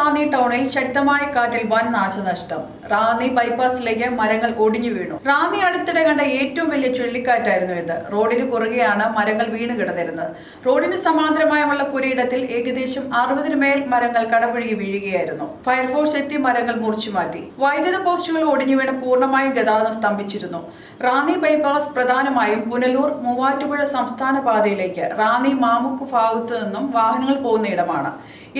റാന്നി ടൗണിൽ ശക്തമായ കാറ്റിൽ വൻ നാശനഷ്ടം. റാന്നി ബൈപ്പാസിലേക്ക് മരങ്ങൾ ഒടിഞ്ഞു വീണു. റാന്നി അടുത്തിടെ കണ്ട ഏറ്റവും വലിയ ചുഴലിക്കാറ്റായിരുന്നു ഇത്. റോഡിന് കുറുകെയാണ് മരങ്ങൾ വീണ് കിടന്നിരുന്നത്. റോഡിന് സമാന്തരമായുള്ള പുരയിടത്തിൽ ഏകദേശം 60 മേൽ മരങ്ങൾ കടപുഴകി വീഴുകയായിരുന്നു. ഫയർഫോഴ്സ് എത്തി മരങ്ങൾ മുറിച്ചു മാറ്റി. വൈദ്യുത പോസ്റ്റുകൾ ഒടിഞ്ഞു വീണ് പൂർണ്ണമായും ഗതാഗതം സ്തംഭിച്ചിരുന്നു. റാന്നി ബൈപ്പാസ് പ്രധാനമായും പുനലൂർ മൂവാറ്റുപുഴ സംസ്ഥാന പാതയിലേക്ക് റാന്നി മാമുക്ക് ഭാഗത്തു നിന്നും വാഹനങ്ങൾ പോകുന്ന ഇടമാണ്.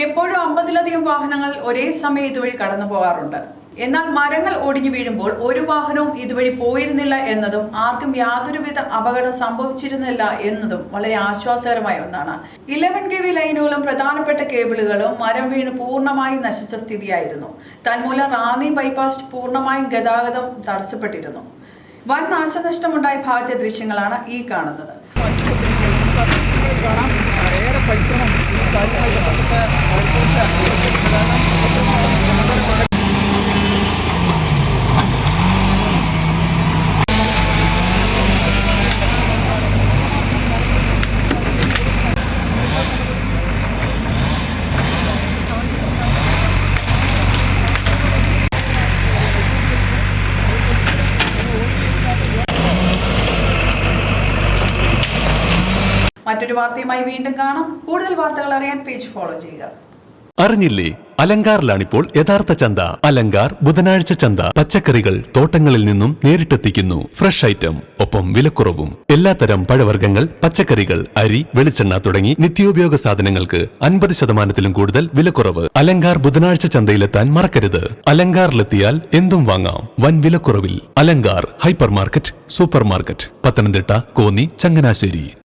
എപ്പോഴും 50-ലധികം വാഹനങ്ങൾ ഒരേ സമയം ഇതുവഴി കടന്നു പോകാറുണ്ട്. എന്നാൽ മരങ്ങൾ ഒടിഞ്ഞു വീഴുമ്പോൾ ഒരു വാഹനവും ഇതുവഴി പോയിരുന്നില്ല എന്നതും ആർക്കും യാതൊരുവിധ അപകടം സംഭവിച്ചിരുന്നില്ല എന്നതും വളരെ ആശ്വാസകരമായ ഒന്നാണ്. 11 kV ലൈനുകളും പ്രധാനപ്പെട്ട കേബിളുകളും മരം വീണ് പൂർണ്ണമായും നശിച്ച സ്ഥിതിയായിരുന്നു. തന്മൂലം റാന്നി ബൈപ്പാസ് പൂർണ്ണമായും ഗതാഗതം തടസ്സപ്പെട്ടിരുന്നു. വൻ നാശനഷ്ടമുണ്ടായ ഭാഗത്തെ ദൃശ്യങ്ങളാണ് ഈ കാണുന്നത്. ഏറെ പരിശ്രമം ഈ കാര്യമായി മറ്റൊരു വാർത്തയുമായി വീണ്ടും കാണാം. കൂടുതൽ വാർത്തകൾ അറിയാൻ പേജ് ഫോളോ ചെയ്യുക. അറിഞ്ഞില്ലേ, അലങ്കാറിലാണിപ്പോൾ യഥാർത്ഥ ചന്ത. അലങ്കാർ ബുധനാഴ്ച ചന്ത. പച്ചക്കറികൾ തോട്ടങ്ങളിൽ നിന്നും നേരിട്ടെത്തിക്കുന്നു. ഫ്രഷ് ഐറ്റം, ഒപ്പം വിലക്കുറവും. എല്ലാത്തരം പഴവർഗ്ഗങ്ങൾ, പച്ചക്കറികൾ, അരി, വെളിച്ചെണ്ണ തുടങ്ങി നിത്യോപയോഗ സാധനങ്ങൾക്ക് 50% കൂടുതൽ വിലക്കുറവ്. അലങ്കാർ ബുധനാഴ്ച ചന്തയിലെത്താൻ മറക്കരുത്. അലങ്കാറിലെത്തിയാൽ എന്തും വാങ്ങാം വൻ വിലക്കുറവിൽ. Alankar hypermarket, supermarket, Pathanamthitta, Konni, Changanassery.